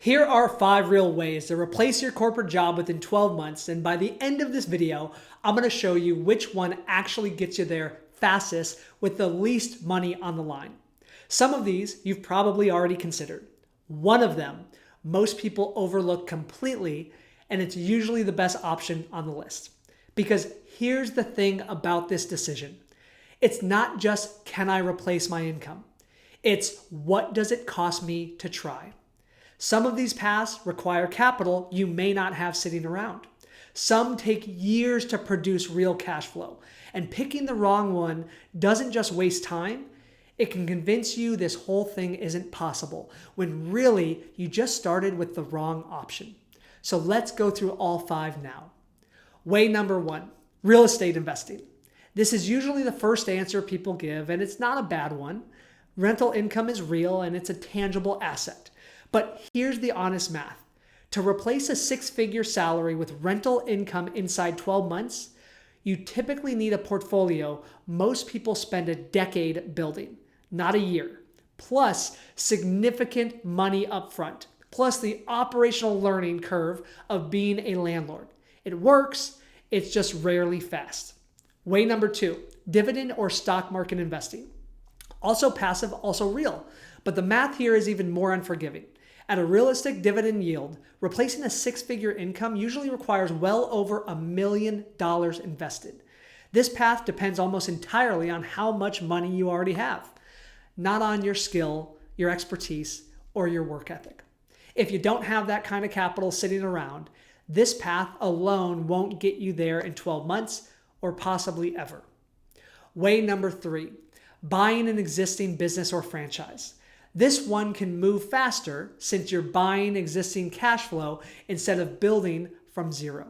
Here are 5 real ways to replace your corporate job within 12 months, and by the end of this video, I'm going to show you which one actually gets you there fastest with the least money on the line. Some of these you've probably already considered. One of them, most people overlook completely, and it's usually the best option on the list. Because here's the thing about this decision. It's not just, can I replace my income? It's, what does it cost me to try? Some of these paths require capital you may not have sitting around. Some take years to produce real cash flow. And picking the wrong one doesn't just waste time, it can convince you this whole thing isn't possible, when really you just started with the wrong option. So let's go through all 5 now. Way number 1, real estate investing. This is usually the first answer people give, and it's not a bad one. Rental income is real and it's a tangible asset. But here's the honest math. To replace a 6-figure salary with rental income inside 12 months, you typically need a portfolio most people spend a decade building, not a year, plus significant money upfront, plus the operational learning curve of being a landlord. It works, it's just rarely fast. Way number 2, dividend or stock market investing. Also passive, also real, but the math here is even more unforgiving. At a realistic dividend yield, replacing a 6-figure income usually requires well over $1 million invested. This path depends almost entirely on how much money you already have, not on your skill, your expertise, or your work ethic. If you don't have that kind of capital sitting around, this path alone won't get you there in 12 months or possibly ever. Way number 3, buying an existing business or franchise. This one can move faster since you're buying existing cash flow instead of building from zero.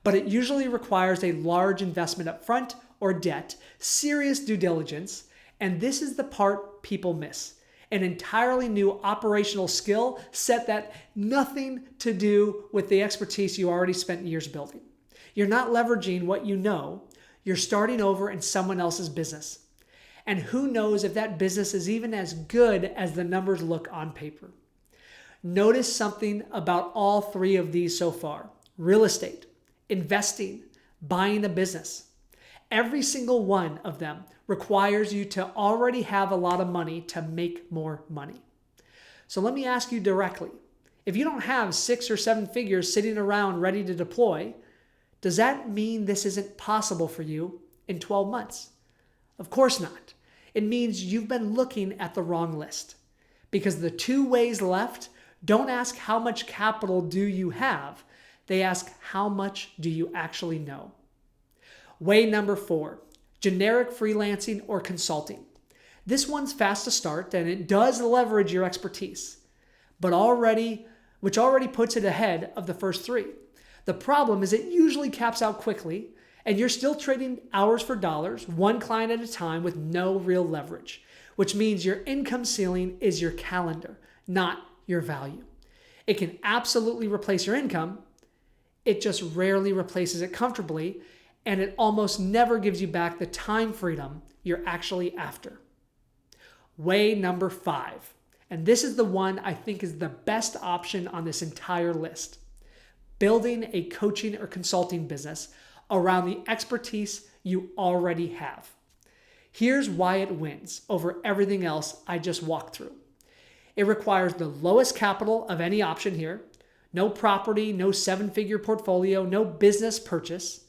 But it usually requires a large investment up front or debt, serious due diligence, and this is the part people miss. An entirely new operational skill set that nothing to do with the expertise you already spent years building. You're not leveraging what you know, you're starting over in someone else's business. And who knows if that business is even as good as the numbers look on paper. Notice something about all 3 of these so far. Real estate, investing, buying a business. Every single one of them requires you to already have a lot of money to make more money. So let me ask you directly. If you don't have 6 or 7 figures sitting around ready to deploy, does that mean this isn't possible for you in 12 months? Of course not. It means you've been looking at the wrong list. Because the 2 ways left don't ask how much capital do you have, they ask how much do you actually know. Way number 4, generic freelancing or consulting. This one's fast to start and it does leverage your expertise, but which already puts it ahead of the first 3. The problem is it usually caps out quickly, and you're still trading hours for dollars, one client at a time with no real leverage, which means your income ceiling is your calendar, not your value. It can absolutely replace your income. It just rarely replaces it comfortably, and it almost never gives you back the time freedom you're actually after. Way number 5, and this is the one I think is the best option on this entire list. Building a coaching or consulting business around the expertise you already have. Here's why it wins over everything else I just walked through. It requires the lowest capital of any option here, no property, no 7-figure portfolio, no business purchase.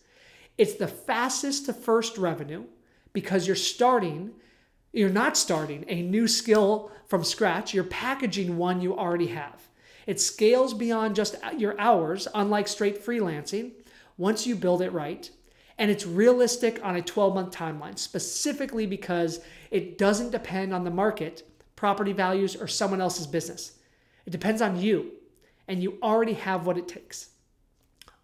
It's the fastest to first revenue because you're not starting a new skill from scratch, you're packaging one you already have. It scales beyond just your hours, unlike straight freelancing, once you build it right. And it's realistic on a 12-month timeline, specifically because it doesn't depend on the market, property values, or someone else's business. It depends on you, and you already have what it takes.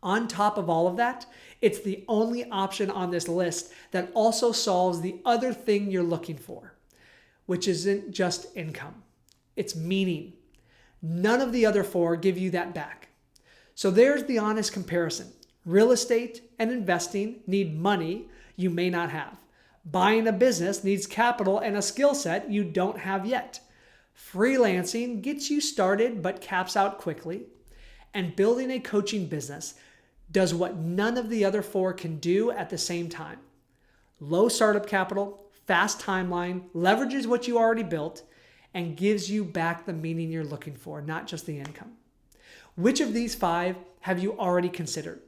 On top of all of that, it's the only option on this list that also solves the other thing you're looking for, which isn't just income. It's meaning. None of the other 4 give you that back. So there's the honest comparison. Real estate and investing need money you may not have. Buying a business needs capital and a skill set you don't have yet. Freelancing gets you started but caps out quickly. And building a coaching business does what none of the other four can do at the same time. Low startup capital, fast timeline, leverages what you already built, and gives you back the meaning you're looking for, not just the income. Which of these 5 have you already considered?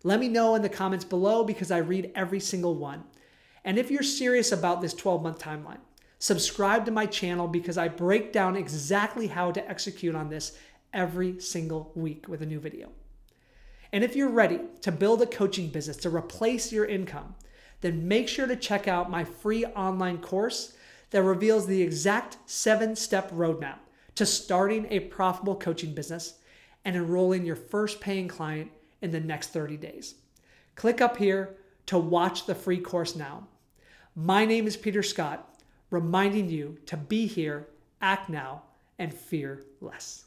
Let me know in the comments below because I read every single one. And if you're serious about this 12-month timeline, subscribe to my channel because I break down exactly how to execute on this every single week with a new video. And if you're ready to build a coaching business to replace your income, then make sure to check out my free online course that reveals the exact 7-step roadmap to starting a profitable coaching business and enrolling your first paying client in the next 30 days. Click up here to watch the free course now. My name is Peter Scott, reminding you to be here, act now, and fear less.